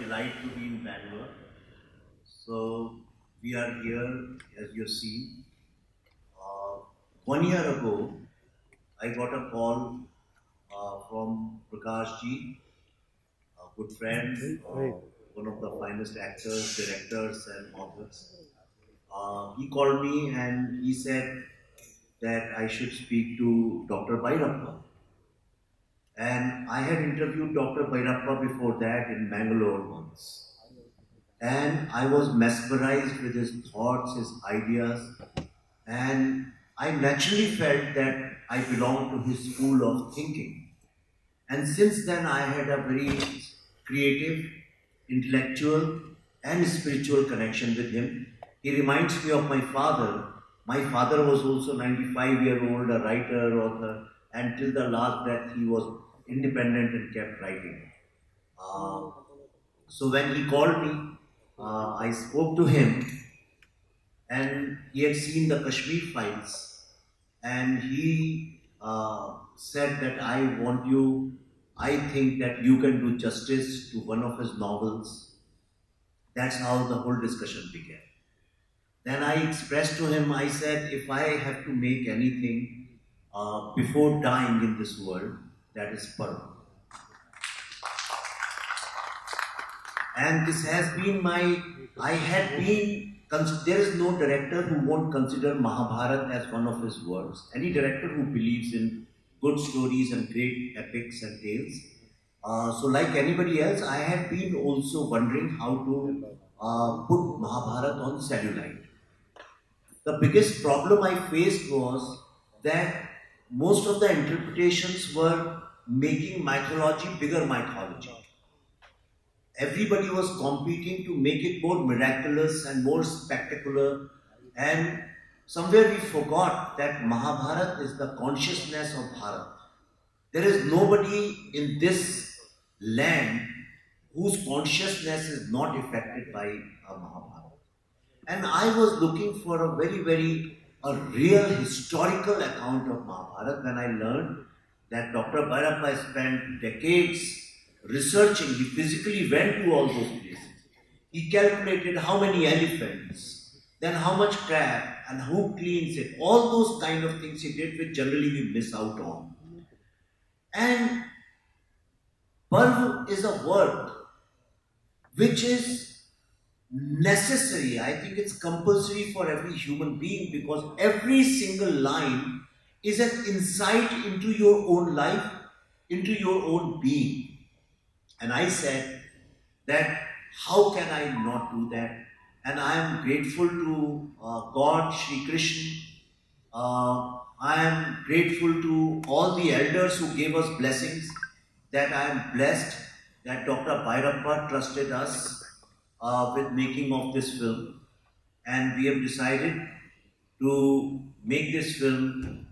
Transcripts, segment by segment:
delight to be in Bangalore. So we are here, as you've seen. 1 year ago, I got a call from Prakash ji, a good friend, one of the finest actors, directors and authors. He called me and he said that I should speak to Dr. Bhairappa. And I had interviewed Dr. Bhairappa before that in Bangalore once. And I was mesmerized with his thoughts, his ideas, and I naturally felt that I belonged to his school of thinking. And since then I had a very creative, intellectual and spiritual connection with him. He reminds me of my father. My father was also 95-year-old, a writer, author, and till the last breath he was independent and kept writing. So when he called me, I spoke to him, and he had seen the Kashmir files, and he said that I think that you can do justice to one of his novels. That's how the whole discussion began. Then I expressed to him, I said, if I have to make anything before dying in this world, that is Parva. And this has been there is no director who won't consider Mahabharata as one of his works. Any director who believes in good stories and great epics and tales. So like anybody else, I had been also wondering how to put Mahabharata on cellulite. The biggest problem I faced was that most of the interpretations were making mythology bigger mythology. Everybody was competing to make it more miraculous and more spectacular, and somewhere we forgot that Mahabharata is the consciousness of Bharat. There is nobody in this land whose consciousness is not affected by Mahabharata. And I was looking for a a real historical account of Mahabharata when I learned that Dr. Bhairappa spent decades researching. He physically went to all those places. He calculated how many elephants, then how much crab, and who cleans it. All those kind of things he did, which generally we miss out on. And Parva is a word which is necessary. I think it's compulsory for every human being, because every single line is an insight into your own life, into your own being. And I said that how can I not do that? And I am grateful to God, Shri Krishna. I am grateful to all the elders who gave us blessings, that I am blessed that Dr. Bhairappa trusted us with making of this film. And we have decided to make this film,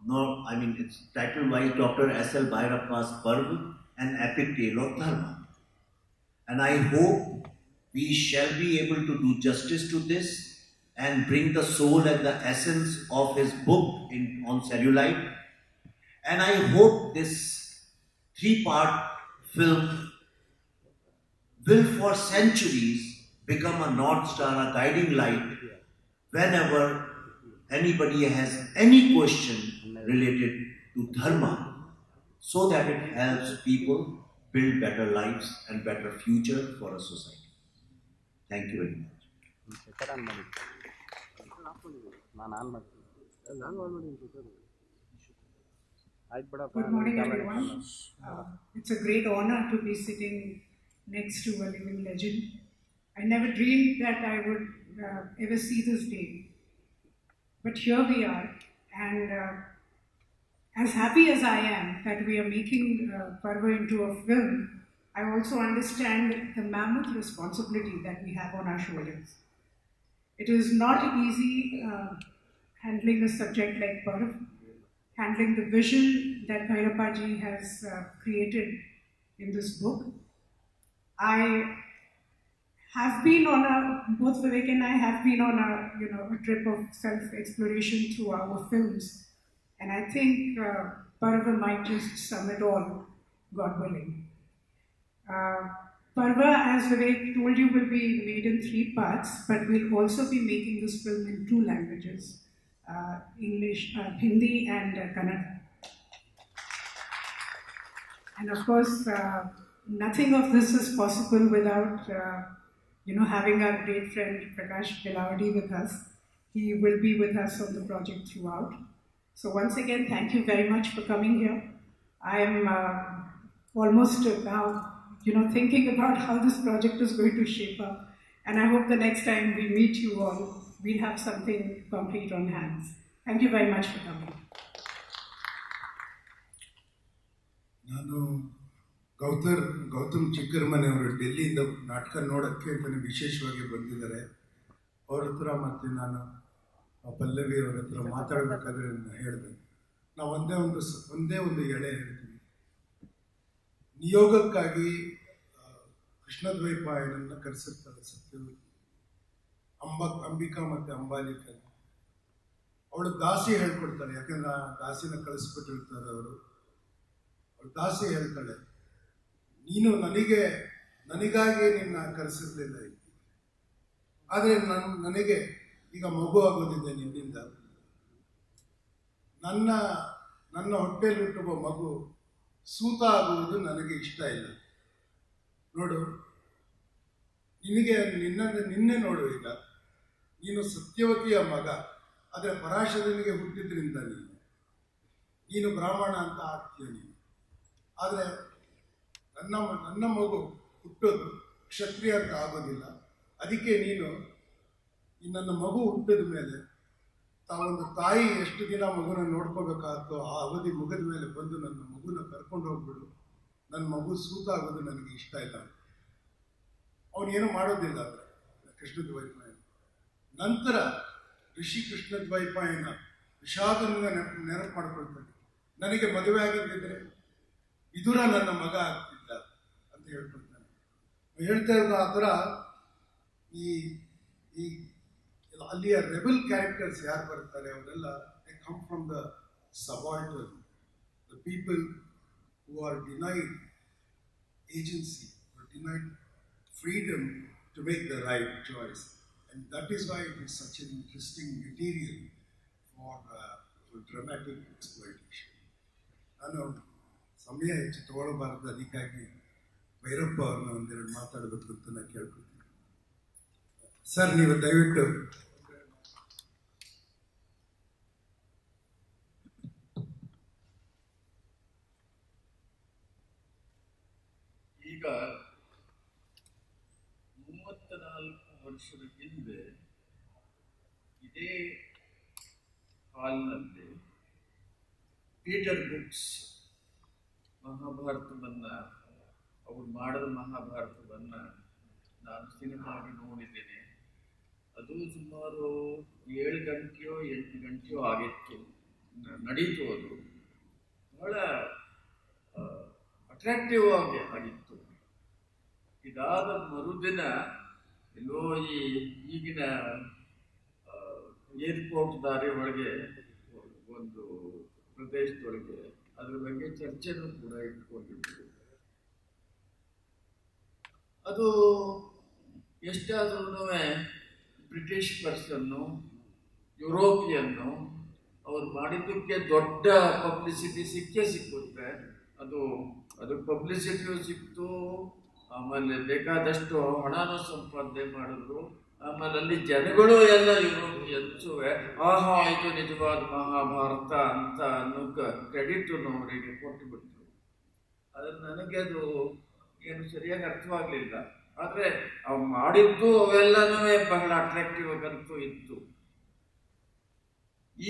it's title-wise Dr. S.L. Bhairappa's Parva, an epic tale of Dharma. And I hope we shall be able to do justice to this and bring the soul and the essence of his book on cellulite. And I hope this 3-part film will for centuries become a North Star, a guiding light whenever anybody has any question related to Dharma, so that it helps people build better lives and better future for a society. Thank you very much. Good morning, everyone. It's a great honor to be sitting next to a living legend. I never dreamed that I would ever see this day. But here we are, and as happy as I am that we are making Parva into a film, I also understand the mammoth responsibility that we have on our shoulders. It is not easy handling a subject like Parva, handling the vision that Bhairappa ji has created in this book. I have been on both Vivek and I have been on a trip of self-exploration through our films. And I think Parva might just sum it all, God willing. Parva, as Vivek told you, will be made in 3 parts, but we'll also be making this film in 2 languages, English, Hindi and Kannada. And of course, nothing of this is possible without, having our great friend Prakash Belavadi with us. He will be with us on the project throughout. So once again, thank you very much for coming here. I am almost now, thinking about how this project is going to shape up. And I hope the next time we meet you all, we'll have something concrete on hands. Thank you very much for coming. ನಾನು ಗೌತಮ್ ಚಿಕ್ಕರಮನೆ ಅವರು ಡೆಲ್ಲಿಯಿಂದ ನಾಟಕ ನೋಡೋಕ್ಕೆ ಅಂತಲೇ ವಿಶೇಷವಾಗಿ ಬಂದಿದ್ದಾರೆ. ಅವ್ರ ಹತ್ರ ಮತ್ತು ನಾನು ಪಲ್ಲವಿ ಅವರ ಹತ್ರ ಮಾತಾಡಬೇಕಾದ್ರೆ ಹೇಳಿದೆ, ನಾವು ಒಂದೇ ಒಂದು ಎಳೆ ಹೇಳ್ತೀವಿ. ನಿಯೋಗಕ್ಕಾಗಿ ಕೃಷ್ಣದ್ವೈಪಾಯನನ್ನು ಕರೆಸಿರ್ತಾರೆ ಸತ್ಯವತಿ, ಅಂಬಿಕಾ ಮತ್ತು ಅಂಬಾಲಿಕ. ಅವಳು ದಾಸಿ ಹೇಳ್ಕೊಡ್ತಾಳೆ, ಯಾಕೆಂದ್ರೆ ಆ ದಾಸಿನ ಕಳಿಸ್ಬಿಟ್ಟಿರ್ತಾರೆ ಅವರು. ಅವಳು ದಾಸಿ ಹೇಳ್ತಾಳೆ, ನೀನು ನನಗಾಗಿ ನಿನ್ನ ಕರೆಸಿರ್ಲಿಲ್ಲ, ಆದರೆ ನನಗೆ ಈಗ ಮಗು ಆಗೋದಿದೆ ನಿನ್ನಿಂದ. ನನ್ನ ಹೊಟ್ಟೆಯಲ್ಲಿಟ್ಟುವ ಮಗು ಸೂತ ಆಗುವುದು ನನಗೆ ಇಷ್ಟ ಇಲ್ಲ. ನೋಡು, ನಿನ್ನೆ ನೋಡು, ಈಗ ನೀನು ಸತ್ಯವತಿಯ ಮಗ, ಆದರೆ ಪರಾಶರನಿಗೆ ಹುಟ್ಟಿದ್ರಿಂದ ನೀನು ಬ್ರಾಹ್ಮಣ ಅಂತ ಆಗ್ತೀಯ ನೀನು. ಆದರೆ ನನ್ನ ಮಗು ಹುಟ್ಟೋದು ಕ್ಷತ್ರಿಯ ಅಂತ ಆಗೋದಿಲ್ಲ. ಅದಕ್ಕೆ ನೀನು ನನ್ನ ಮಗು ಹುಟ್ಟಿದ ಮೇಲೆ ತಾವೊಂದು ತಾಯಿ ಎಷ್ಟು ದಿನ ಮಗುನ ನೋಡ್ಕೋಬೇಕಾಗ್ತೋ ಆ ಅವಧಿ ಮುಗಿದ ಮೇಲೆ ಬಂದು ನನ್ನ ಮಗುನ ಕರ್ಕೊಂಡು ಹೋಗ್ಬಿಡು. ನನ್ನ ಮಗು ಸೂತ ಆಗೋದು ನನಗೆ ಇಷ್ಟ ಇಲ್ಲ. ಅವನೇನು ಮಾಡೋದಿಲ್ಲ. ಅಂದರೆ ಕೃಷ್ಣದ್ವೈಪಾಯನ ನಂತರ ಋಷಿ ಕೃಷ್ಣದ್ವೈಪಾಯನ ವಿಷಾದನ ನೆನಪು ಮಾಡ್ಕೊಳ್ತಾನೆ. ನನಗೆ ಮದುವೆ ಆಗಿದ್ದಿದ್ರೆ ವಿದುರ ನನ್ನ ಮಗ ಆಗ್ತಿದ್ದ ಅಂತ ಹೇಳ್ಕೊಳ್ತಾನೆ. ಹೇಳ್ತಾ ಇರೋದು ಆ ಥರ ಈ ಅಲ್ಲಿಯ ರೆಬಲ್ ಕ್ಯಾರೆಕ್ಟರ್ಸ್ ಯಾರು ಬರ್ತಾರೆ ಅವರೆಲ್ಲ they come from the subaltern, the people who are denied agency, denied freedom to make the right choice. And that is why it is such an interesting material for dramatic exploitation. ನಾನು ಸಮಯ ಹೆಚ್ಚು ತಗೊಳ್ಳಬಾರದು, ಅದಕ್ಕಾಗಿ ಭೈರಪ್ಪ ಅವ್ರನ್ನ ಒಂದೆರಡು ಮಾತಾಡಬೇಕು ಅಂತ ನಾನು ಕೇಳ್ಕೊಳ್ತೀನಿ. ಸರ್, ನೀವು ದಯವಿಟ್ಟು ಈಗ 34 ವರ್ಷದ ಹಿಂದೆ ಇದೇ ಹಾಲ್ನಲ್ಲಿ ಪೀಟರ್ ಬುಕ್ಸ್ ಮಹಾಭಾರತವನ್ನು, ಅವರು ಮಾಡಿದ ಮಹಾಭಾರತವನ್ನು ನಾನು ಸಿನಿಮಾಗಿ ನೋಡಿದ್ದೇನೆ. ಅದು ಸುಮಾರು 7 ಗಂಟೆಯೋ 8 ಗಂಟೆಯೋ ಆಗಿತ್ತು, ನಡೀತು. ಅದು ಬಹಳ ಅಟ್ರಾಕ್ಟಿವ್ ಆಗಿ ಆಗಿತ್ತು. ಇದಾದ ಮರುದಿನ ಎಲ್ಲೋ ಈಗಿನ ಏರ್ಪೋರ್ಟ್ ದಾರಿ ಒಳಗೆ ಒಂದು ಪ್ರದೇಶದೊಳಗೆ ಅದ್ರ ಬಗ್ಗೆ ಚರ್ಚೆನೂ ಕೂಡ ಇಟ್ಕೊಂಡಿದ್ರು. ಅದು ಎಷ್ಟಾದ್ರೂ ಬ್ರಿಟಿಷ್ ಪರ್ಸನ್ನು, ಯುರೋಪಿಯನ್ನು ಅವ್ರು ಮಾಡಿದ್ದಕ್ಕೆ ದೊಡ್ಡ ಪಬ್ಲಿಸಿಟಿ ಸಿಕ್ಕುತ್ತೆ. ಅದು ಪಬ್ಲಿಸಿಟಿಯೂ ಸಿಕ್ತು, ಆಮೇಲೆ ಬೇಕಾದಷ್ಟು ಹಣನೂ ಸಂಪಾದನೆ ಮಾಡಿದ್ರು. ಆಮೇಲೆ ಅಲ್ಲಿ ಜನಗಳು ಎಲ್ಲ ಯುರೋಪಿಯನ್ಸು ಆಹಾ ಇದು ನಿಜವಾದ ಮಹಾಭಾರತ ಅಂತ ಅನ್ನೋ ಕ್ರೆಡಿಟನ್ನು ಅವರಿಗೆ ಕೊಟ್ಟು ಬಿಟ್ರು. ಆದರೆ ನನಗೆ ಅದು ಏನು ಸರಿಯಾಗಿ ಅರ್ಥವಾಗಲಿಲ್ಲ. ಆದರೆ ಅವು ಮಾಡಿದ್ದು ಅವೆಲ್ಲನೂ ಬಹಳ ಅಟ್ರಾಕ್ಟಿವ್ ಆಗಂತೂ ಇತ್ತು.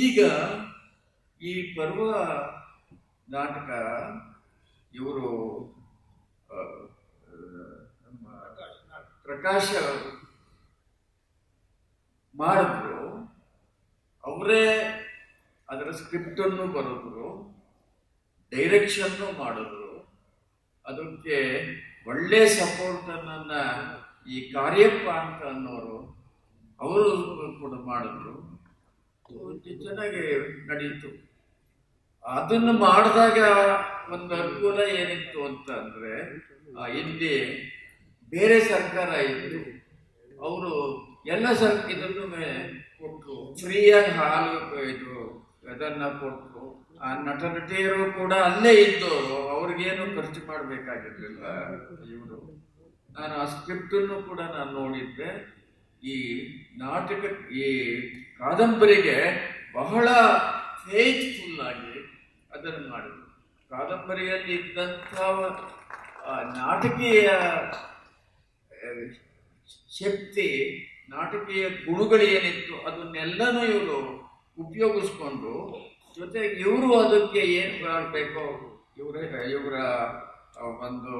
ಈಗ ಈ ಪರ್ವ ನಾಟಕ ಇವರು ನಮ್ಮ ಪ್ರಕಾಶ ಮಾಡಿದ್ರು. ಅವರೇ ಅದರ ಸ್ಕ್ರಿಪ್ಟನ್ನು ಬರೆದ್ರು, ಡೈರೆಕ್ಷನ್ನು ಮಾಡಿದ್ರು. ಅದಕ್ಕೆ ಒಳ್ಳೆ ಸಪೋರ್ಟನ್ನ ಈ ಕಾರ್ಯಪ್ಪ ಅಂತ ಅನ್ನೋರು ಅವರು ಕೂಡ ಮಾಡಿದ್ರು. ಚೆನ್ನಾಗಿ ನಡೀತು. ಅದನ್ನು ಮಾಡಿದಾಗ ಒಂದು ಅನುಕೂಲ ಏನಿತ್ತು ಅಂತ ಅಂದ್ರೆ ಇಲ್ಲಿ ಬೇರೆ ಸರ್ಕಾರ ಇತ್ತು, ಅವರು ಎಲ್ಲ ಇದನ್ನು ಕೊಟ್ಟರು, ಫ್ರೀಯಾಗಿ ಹಾಲು ಇದು ಅದನ್ನು ಕೊಟ್ಟರು. ಆ ನಟ ನಟಿಯರು ಕೂಡ ಅಲ್ಲೇ ಇದ್ದವರು, ಅವ್ರಿಗೇನು ಖರ್ಚು ಮಾಡಬೇಕಾಗಿರ್ಲಿಲ್ಲ ಇವರು. ನಾನು ಆ ಸ್ಕ್ರಿಪ್ಟನ್ನು ಕೂಡ ನಾನು ನೋಡಿದ್ದೆ. ಈ ನಾಟಕ, ಈ ಕಾದಂಬರಿಗೆ ಬಹಳ ಫೇತ್ಫುಲ್ ಆಗಿ ಅದನ್ನು ಮಾಡಿದ್ರು. ಕಾದಂಬರಿಯಲ್ಲಿ ಇದ್ದಂಥ ನಾಟಕೀಯ ಶಕ್ತಿ, ನಾಟಕೀಯ ಗುಣಗಳು ಏನಿತ್ತು ಅದನ್ನೆಲ್ಲನೂ ಇವರು ಉಪಯೋಗಿಸ್ಕೊಂಡು, ಜೊತೆಗೆ ಇವರು ಅದಕ್ಕೆ ಏನು ಮಾಡಬೇಕೋ ಇವರ ಒಂದು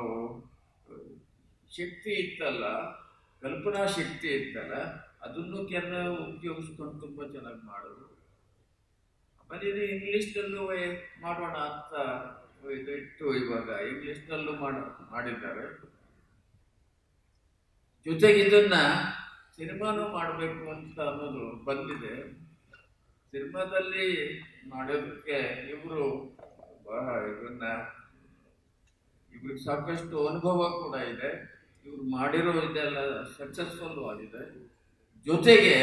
ಶಕ್ತಿ ಇತ್ತಲ್ಲ, ಕಲ್ಪನಾ ಶಕ್ತಿ ಇತ್ತಲ್ಲ, ಅದನ್ನು ಉಪಯೋಗಿಸ್ಕೊಂಡು ತುಂಬ ಚೆನ್ನಾಗಿ ಮಾಡಿದ್ರು. ಆಮೇಲೆ ಇದು ಇಂಗ್ಲೀಷ್ನಲ್ಲೂ ಮಾಡೋಣ ಅಂತ ಇದಿಟ್ಟು ಇವಾಗ ಇಂಗ್ಲೀಷ್ನಲ್ಲೂ ಮಾಡಿದ್ದಾರೆ. ಜೊತೆಗೆ ಇದನ್ನ ಸಿನಿಮಾನೂ ಮಾಡಬೇಕು ಅಂತ ಅನ್ನೋದು ಬಂದಿದೆ. ಸಿನಿಮಾದಲ್ಲಿ ಮಾಡೋದಕ್ಕೆ ಇವರು ಇವ್ರಿಗೆ ಸಾಕಷ್ಟು ಅನುಭವ ಕೂಡ ಇದೆ. ಇವ್ರು ಮಾಡಿರೋ ಇದೆಲ್ಲ ಸಕ್ಸಸ್ಫುಲ್ ಆಗಿದೆ. ಜೊತೆಗೆ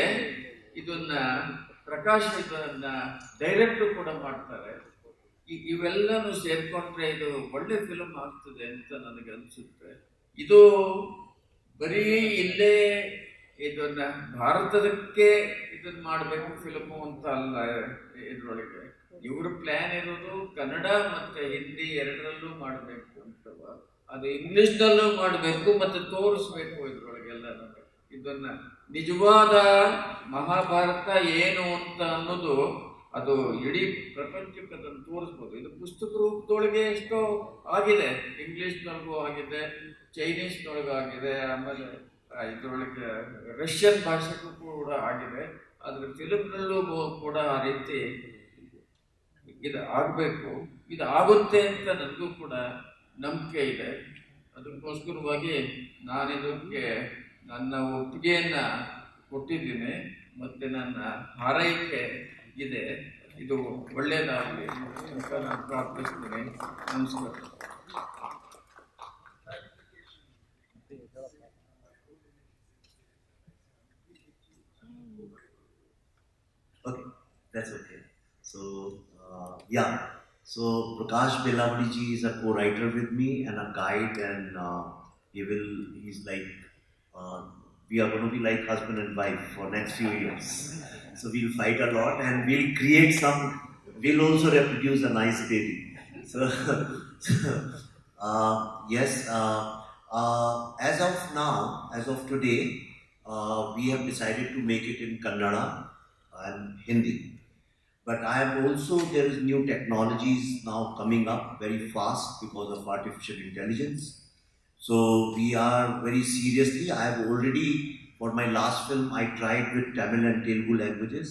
ಇದನ್ನ ಪ್ರಕಾಶ್ ಇದನ್ನ ಡೈರೆಕ್ಟ್ ಕೂಡ ಮಾಡ್ತಾರೆ. ಇವೆಲ್ಲನೂ ಸೇರ್ಕೊಂಡ್ರೆ ಇದು ಒಳ್ಳೆ ಫಿಲಮ್ ಆಗ್ತದೆ ಅಂತ ನನಗೆ ಅನಿಸುತ್ತೆ. ಇದು ಬರೀ ಇಲ್ಲೇ ಇದನ್ನ ಭಾರತದಕ್ಕೆ ಇದನ್ನ ಮಾಡಬೇಕು ಫಿಲಮು ಅಂತ ಅಲ್ಲ. ಇದ್ರೊಳಗೆ ಇವ್ರ ಪ್ಲಾನ್ ಇರೋದು ಕನ್ನಡ ಮತ್ತೆ ಹಿಂದಿ ಎರಡರಲ್ಲೂ ಮಾಡಬೇಕು ಅಂತವ, ಅದು ಇಂಗ್ಲಿಷ್ನಲ್ಲೂ ಮಾಡಬೇಕು ಮತ್ತೆ ತೋರಿಸ್ಬೇಕು ಇದ್ರೊಳಗೆಲ್ಲ. ಇದನ್ನ ನಿಜವಾದ ಮಹಾಭಾರತ ಏನು ಅಂತ ಅನ್ನೋದು ಅದು ಇಡೀ ಪ್ರಪಂಚಕ್ಕೆ ಅದನ್ನು ತೋರಿಸ್ಬೋದು. ಇದು ಪುಸ್ತಕ ರೂಪದೊಳಗೆ ಎಷ್ಟೋ ಆಗಿದೆ, ಇಂಗ್ಲಿಷ್ನೊಳಗೂ ಆಗಿದೆ, ಚೈನೀಸ್ನೊಳಗೂ ಆಗಿದೆ, ಆಮೇಲೆ ಇದರೊಳಗೆ ರಷ್ಯನ್ ಭಾಷೆಗೂ ಕೂಡ ಆಗಿದೆ. ಅದ್ರ ಫಿಲಮ್ನಲ್ಲೂ ಕೂಡ ಆ ರೀತಿ ಇದು ಆಗಬೇಕು, ಇದು ಆಗುತ್ತೆ ಅಂತ ನನಗೂ ಕೂಡ ನಂಬಿಕೆ ಇದೆ. ಅದಕ್ಕೋಸ್ಕರವಾಗಿ ನಾನಿದಕ್ಕೆ ನನ್ನ ಒಪ್ಪಿಗೆಯನ್ನು ಕೊಟ್ಟಿದ್ದೀನಿ ಮತ್ತು ನನ್ನ ಹಾರೈಕೆ ಇದೆ. ಇದು ಒಳ್ಳೆಯದಾಗಲಿ ಅಂತ ನಾನು ಪ್ರಾರ್ಥಿಸ್ತೀನಿ. ನಮಸ್ಕಾರ. Okay, that's okay. So, yeah. So, Prakash Belavadi ji is a co-writer with me and a guide, and he's like, we are going to be like husband and wife for next few years. So, we'll fight a lot and we'll create we'll also reproduce a nice baby. So, yes, as of now, as of today, we have decided to make it in Kannada and Hindi. But I am also, there is new technologies now coming up very fast because of artificial intelligence. So we are very seriously, I have already, for my last film, I tried with Tamil and Telugu languages.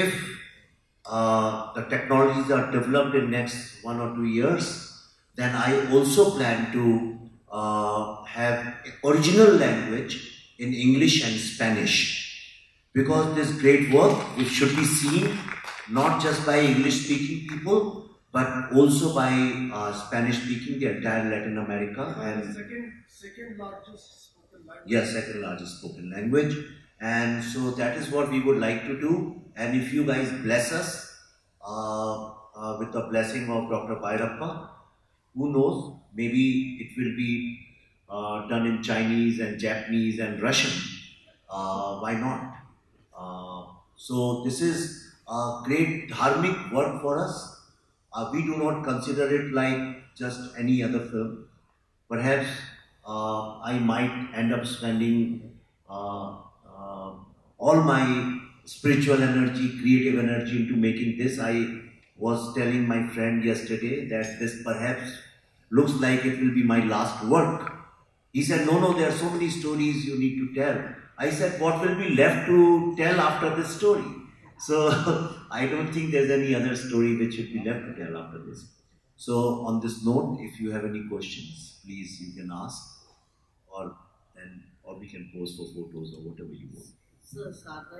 If the technologies are developed in next 1 or 2 years, then I also plan to have original language in English and Spanish. Because this great work, it should be seen not just by English-speaking people, but also by Spanish-speaking, the entire Latin America. And second largest spoken language. Yes, second largest spoken language. And so that is what we would like to do. And if you guys bless us with the blessing of Dr. Bhairappa, who knows, maybe it will be done in Chinese and Japanese and Russian. Why not? So this is a great dharmic work for us. We do not consider it like just any other film. Perhaps I might end up spending all my spiritual energy, creative energy into making this. I was telling my friend yesterday that this perhaps looks like it will be my last work. He said, no, there are so many stories you need to tell. I said, what will be left to tell after this story? So I don't think there's any other story which should be left to tell after this. So on this note, if you have any questions, please you can ask, or we can pose for photos or whatever you want. So Sarda,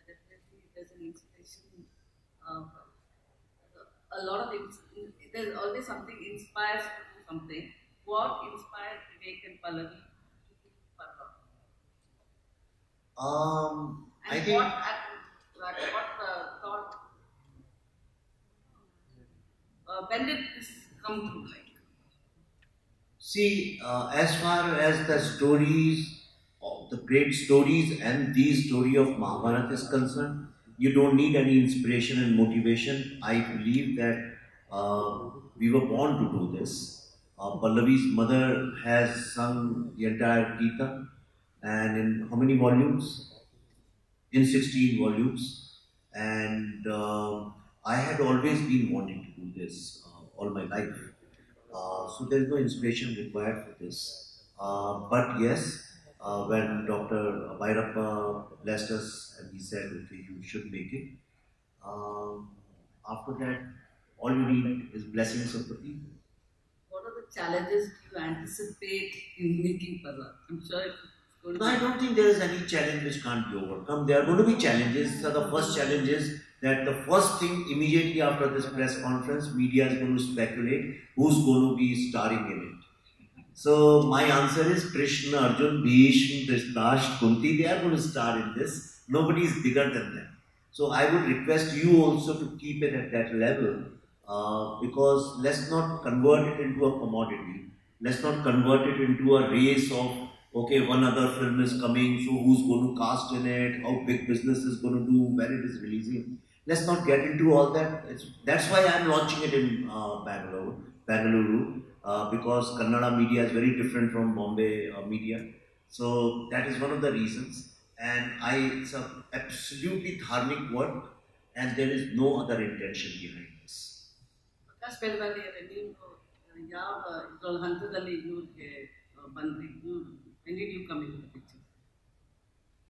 definitely there's an inspiration. A lot of things. There's always something inspires something. what inspired Vivek and Pallavi to do Parva? I And think what thought, when did this come through? Like, see, as far as the stories, the great stories and the story of Mahabharata is concerned, you don't need any inspiration and motivation. I believe that we were born to do this. Pallavi's mother has sung the entire Gita, and in how many volumes? In 16 volumes. And I had always been wanting to do this all my life. So there is no inspiration required for this. But yes, when Dr. Bhairappa blessed us and he said, okay, you should make it. After that, all you need is blessings of the people. what are the challenges you anticipate in making Parva? I'm sure it's going to No, I don't think there is any challenge which can't be overcome. There are going to be challenges. So the first challenge is that the first thing immediately after this press conference, media is going to speculate who's going to be starring in it. So my answer is Krishna, Arjun, Bhishma, Dhritarashtra, Kunti, they are going to star in this. Nobody is bigger than them. So I would request you also to keep it at that level because let's not convert it into a commodity. Let's not convert it into a race of, okay, one other film is coming, so who's going to cast in it, how big business is going to do, when it is releasing. Let's not get into all that. That's why I'm launching it in Bangalore, because Kannada media is very different from Bombay media. So that is one of the reasons. And it's an absolutely dharmic work, and there is no other intention behind this. ಆಕಾಶವಾಣಿಯಲ್ಲಿ ನೀವು ಯಾವ ಇದ್ರೊಳಗೆ ಹಂತದಲ್ಲಿ ಇವ್ರಿಗೆ ಬಂದ್ರಿ when did you come